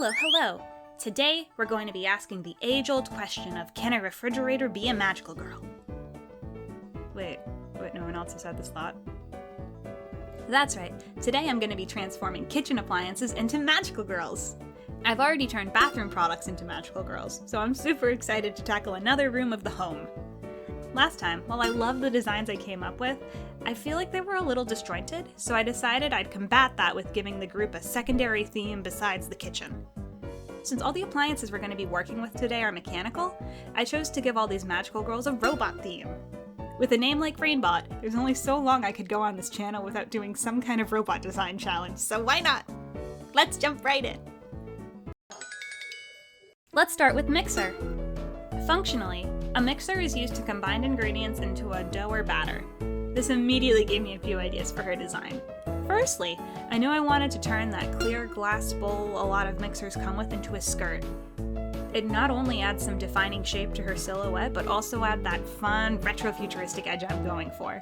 Hello! Today, we're going to be asking the age-old question of, can a refrigerator be a magical girl? Wait, no one else has had this thought? That's right, today I'm going to be transforming kitchen appliances into magical girls! I've already turned bathroom products into magical girls, so I'm super excited to tackle another room of the home. Last time, while I loved the designs I came up with, I feel like they were a little disjointed, so I decided I'd combat that with giving the group a secondary theme besides the kitchen. Since all the appliances we're going to be working with today are mechanical, I chose to give all these magical girls a robot theme. With a name like Raynbot, there's only so long I could go on this channel without doing some kind of robot design challenge, so why not? Let's jump right in! Let's start with mixer. Functionally, a mixer is used to combine ingredients into a dough or batter. This immediately gave me a few ideas for her design. Firstly, I knew I wanted to turn that clear glass bowl a lot of mixers come with into a skirt. It not only adds some defining shape to her silhouette, but also add that fun, retro-futuristic edge I'm going for.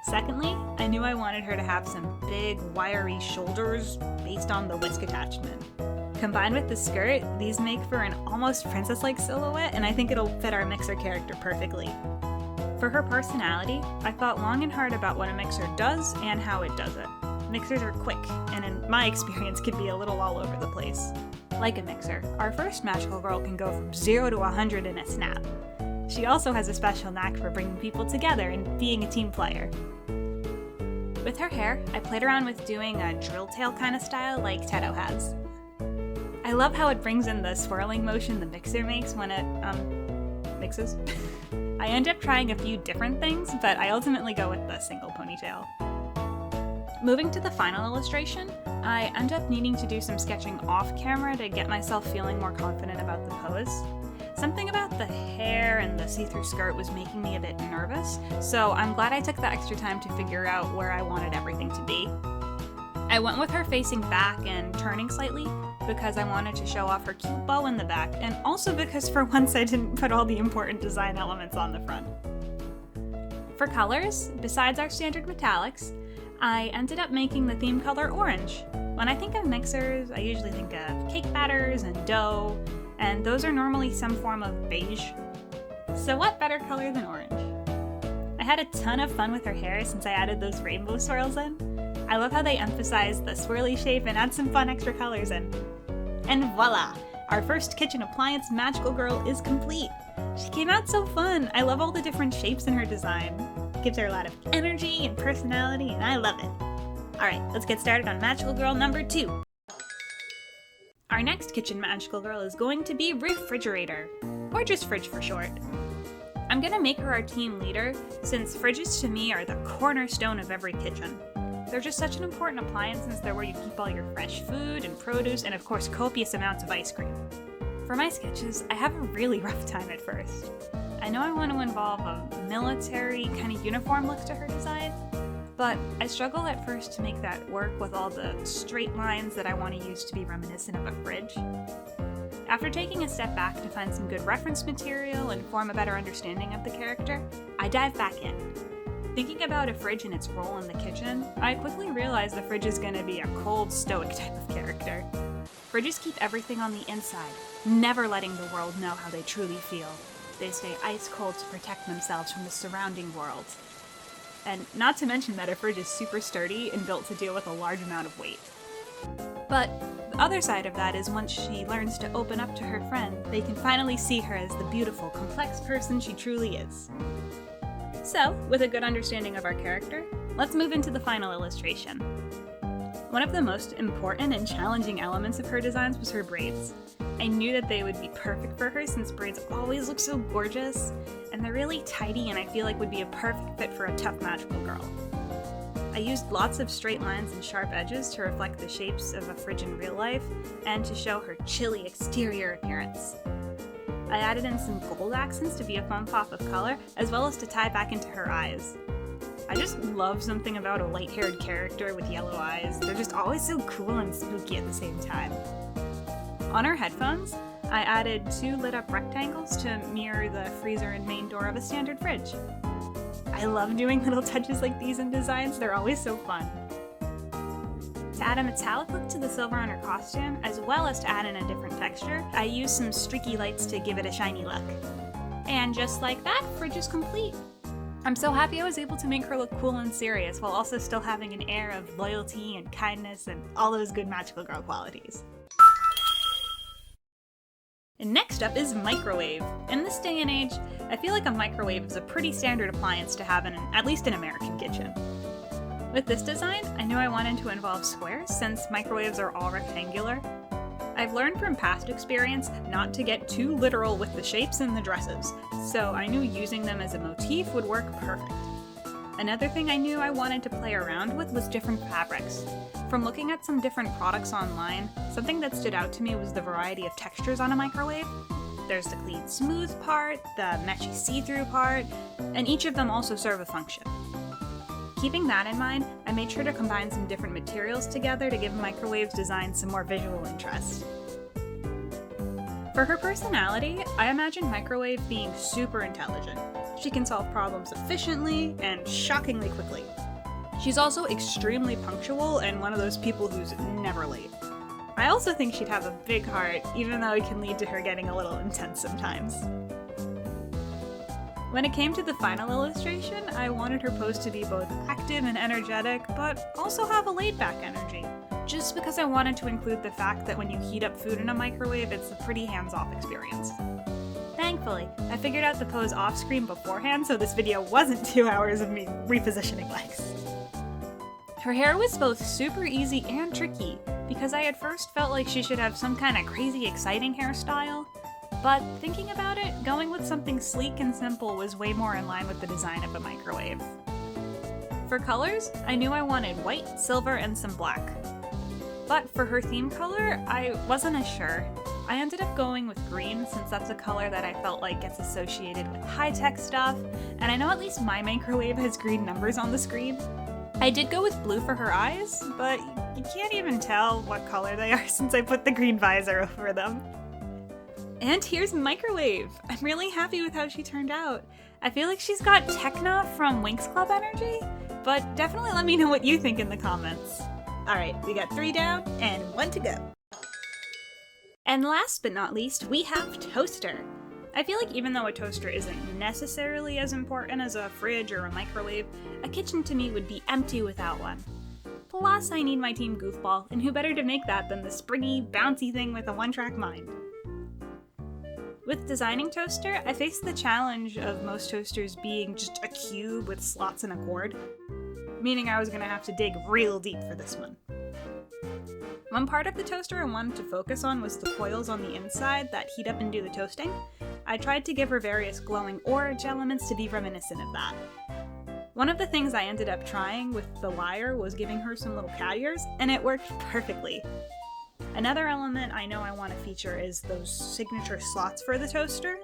Secondly, I knew I wanted her to have some big, wiry shoulders based on the whisk attachment. Combined with the skirt, these make for an almost princess-like silhouette, and I think it'll fit our mixer character perfectly. For her personality, I thought long and hard about what a mixer does and how it does it. Mixers are quick, and in my experience can be a little all over the place. Like a mixer, our first magical girl can go from 0 to 100 in a snap. She also has a special knack for bringing people together and being a team player. With her hair, I played around with doing a drill tail kind of style like Teto has. I love how it brings in the swirling motion the mixer makes when it, mixes. I end up trying a few different things, but I ultimately go with the single ponytail. Moving to the final illustration, I end up needing to do some sketching off camera to get myself feeling more confident about the pose. Something about the hair and the see-through skirt was making me a bit nervous, so I'm glad I took the extra time to figure out where I wanted everything to be. I went with her facing back and turning slightly because I wanted to show off her cute bow in the back, and also because for once I didn't put all the important design elements on the front. For colors, besides our standard metallics, I ended up making the theme color orange. When I think of mixers, I usually think of cake batters and dough, and those are normally some form of beige. So what better color than orange? I had a ton of fun with her hair since I added those rainbow swirls in. I love how they emphasize the swirly shape and add some fun extra colors in. And voila! Our first kitchen appliance magical girl is complete! She came out so fun! I love all the different shapes in her design. Gives her a lot of energy and personality, and I love it. Alright, let's get started on magical girl number 2. Our next kitchen magical girl is going to be Refrigerator, or just Fridge for short. I'm gonna make her our team leader, since fridges to me are the cornerstone of every kitchen. They're just such an important appliance since they're where you keep all your fresh food and produce, and of course copious amounts of ice cream. For my sketches, I have a really rough time at first. I know I want to involve a military kind of uniform look to her design, but I struggle at first to make that work with all the straight lines that I want to use to be reminiscent of a fridge. After taking a step back to find some good reference material and form a better understanding of the character, I dive back in. Thinking about a fridge and its role in the kitchen, I quickly realized the fridge is going to be a cold, stoic type of character. Fridges keep everything on the inside, never letting the world know how they truly feel. They stay ice cold to protect themselves from the surrounding world. And not to mention that a fridge is super sturdy and built to deal with a large amount of weight. But the other side of that is once she learns to open up to her friend, they can finally see her as the beautiful, complex person she truly is. So, with a good understanding of our character, let's move into the final illustration. One of the most important and challenging elements of her designs was her braids. I knew that they would be perfect for her since braids always look so gorgeous, and they're really tidy and I feel like would be a perfect fit for a tough magical girl. I used lots of straight lines and sharp edges to reflect the shapes of a fridge in real life, and to show her chilly exterior appearance. I added in some gold accents to be a fun pop of color, as well as to tie back into her eyes. I just love something about a light-haired character with yellow eyes. They're just always so cool and spooky at the same time. On her headphones, I added 2 lit-up rectangles to mirror the freezer and main door of a standard fridge. I love doing little touches like these in designs, they're always so fun. To add a metallic look to the silver on her costume, as well as to add in a different texture, I used some streaky lights to give it a shiny look. And just like that, Fridge is complete. I'm so happy I was able to make her look cool and serious while also still having an air of loyalty and kindness and all those good magical girl qualities. And next up is microwave. In this day and age, I feel like a microwave is a pretty standard appliance to have in at least an American kitchen. With this design, I knew I wanted to involve squares since microwaves are all rectangular. I've learned from past experience not to get too literal with the shapes and the dresses, so I knew using them as a motif would work perfect. Another thing I knew I wanted to play around with was different fabrics. From looking at some different products online, something that stood out to me was the variety of textures on a microwave. There's the clean smooth part, the messy see-through part, and each of them also serve a function. Keeping that in mind, I made sure to combine some different materials together to give Microwave's design some more visual interest. For her personality, I imagine Microwave being super intelligent. She can solve problems efficiently and shockingly quickly. She's also extremely punctual and one of those people who's never late. I also think she'd have a big heart, even though it can lead to her getting a little intense sometimes. When it came to the final illustration, I wanted her pose to be both active and energetic, but also have a laid-back energy, just because I wanted to include the fact that when you heat up food in a microwave, it's a pretty hands-off experience. Thankfully, I figured out the pose off-screen beforehand, so this video wasn't 2 hours of me repositioning legs. Her hair was both super easy and tricky, because I at first felt like she should have some kind of crazy exciting hairstyle, but thinking about it, going with something sleek and simple was way more in line with the design of a microwave. For colors, I knew I wanted white, silver, and some black. But for her theme color, I wasn't as sure. I ended up going with green since that's a color that I felt like gets associated with high-tech stuff, and I know at least my microwave has green numbers on the screen. I did go with blue for her eyes, but you can't even tell what color they are since I put the green visor over them. And here's Microwave! I'm really happy with how she turned out. I feel like she's got Tekna from Winx Club energy, but definitely let me know what you think in the comments. Alright, we got 3 down and 1 to go. And last but not least, we have Toaster. I feel like even though a toaster isn't necessarily as important as a fridge or a microwave, a kitchen to me would be empty without one. Plus, I need my team goofball, and who better to make that than the springy, bouncy thing with a one-track mind. With designing Toaster, I faced the challenge of most toasters being just a cube with slots and a cord, meaning I was going to have to dig real deep for this one. One part of the toaster I wanted to focus on was the coils on the inside that heat up and do the toasting. I tried to give her various glowing orange elements to be reminiscent of that. One of the things I ended up trying with the wire was giving her some little cat ears, and it worked perfectly. Another element I know I want to feature is those signature slots for the toaster.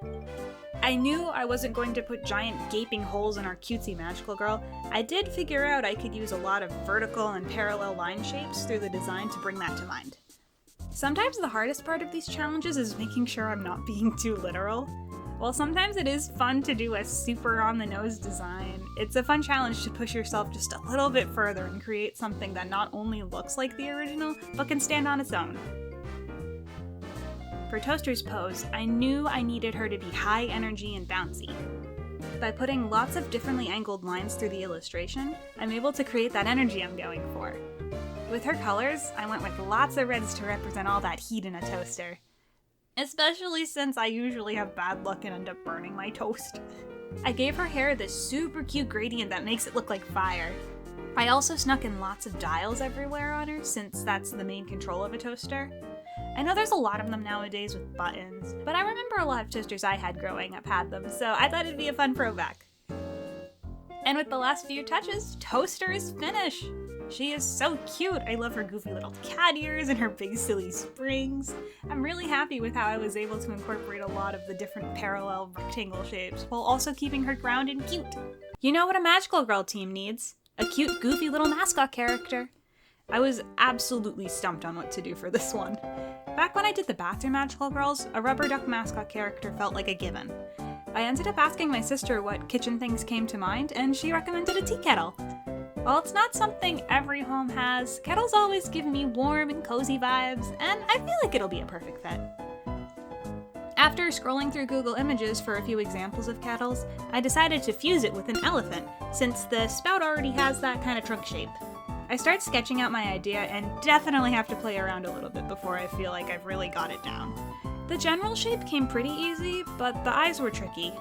I knew I wasn't going to put giant gaping holes in our cutesy magical girl. I did figure out I could use a lot of vertical and parallel line shapes through the design to bring that to mind. Sometimes the hardest part of these challenges is making sure I'm not being too literal. While sometimes it is fun to do a super on-the-nose design, it's a fun challenge to push yourself just a little bit further and create something that not only looks like the original, but can stand on its own. For Toaster's pose, I knew I needed her to be high energy and bouncy. By putting lots of differently angled lines through the illustration, I'm able to create that energy I'm going for. With her colors, I went with lots of reds to represent all that heat in a toaster. Especially since I usually have bad luck and end up burning my toast. I gave her hair this super cute gradient that makes it look like fire. I also snuck in lots of dials everywhere on her since that's the main control of a toaster. I know there's a lot of them nowadays with buttons, but I remember a lot of toasters I had growing up had them, so I thought it'd be a fun throwback. And with the last few touches, Toaster is finished! She is so cute! I love her goofy little cat ears and her big silly springs. I'm really happy with how I was able to incorporate a lot of the different parallel rectangle shapes, while also keeping her grounded and cute. You know what a magical girl team needs? A cute, goofy little mascot character. I was absolutely stumped on what to do for this one. Back when I did the bathroom magical girls, a rubber duck mascot character felt like a given. I ended up asking my sister what kitchen things came to mind, and she recommended a tea kettle. While it's not something every home has, kettles always give me warm and cozy vibes, and I feel like it'll be a perfect fit. After scrolling through Google Images for a few examples of kettles, I decided to fuse it with an elephant, since the spout already has that kind of trunk shape. I start sketching out my idea and definitely have to play around a little bit before I feel like I've really got it down. The general shape came pretty easy, but the eyes were tricky.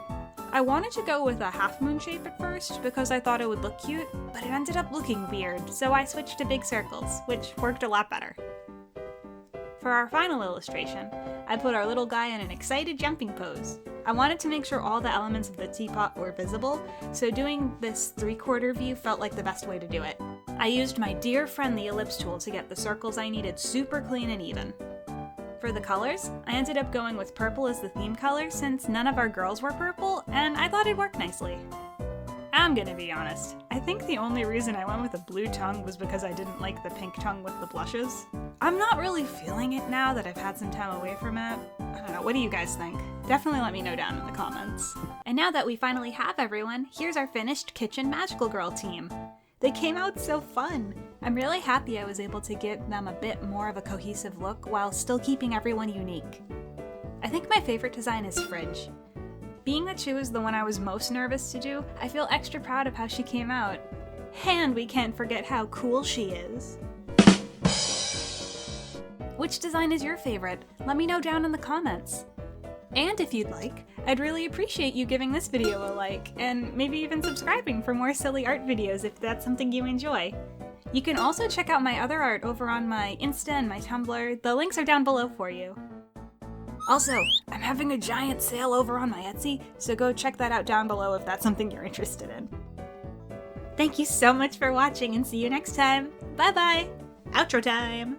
I wanted to go with a half-moon shape at first because I thought it would look cute, but it ended up looking weird, so I switched to big circles, which worked a lot better. For our final illustration, I put our little guy in an excited jumping pose. I wanted to make sure all the elements of the teapot were visible, so doing this 3/4 view felt like the best way to do it. I used my dear friend the ellipse tool to get the circles I needed super clean and even. For the colors, I ended up going with purple as the theme color since none of our girls were purple, and I thought it'd work nicely. I'm gonna be honest, I think the only reason I went with a blue tongue was because I didn't like the pink tongue with the blushes. I'm not really feeling it now that I've had some time away from it. I don't know, what do you guys think? Definitely let me know down in the comments. And now that we finally have everyone, here's our finished Kitchen Magical Girl team. They came out so fun! I'm really happy I was able to give them a bit more of a cohesive look while still keeping everyone unique. I think my favorite design is Fridge. Being that she was the one I was most nervous to do, I feel extra proud of how she came out. And we can't forget how cool she is. Which design is your favorite? Let me know down in the comments. And if you'd like, I'd really appreciate you giving this video a like, and maybe even subscribing for more silly art videos if that's something you enjoy. You can also check out my other art over on my Insta and my Tumblr. The links are down below for you. Also, I'm having a giant sale over on my Etsy, so go check that out down below if that's something you're interested in. Thank you so much for watching and see you next time. Bye bye! Outro time!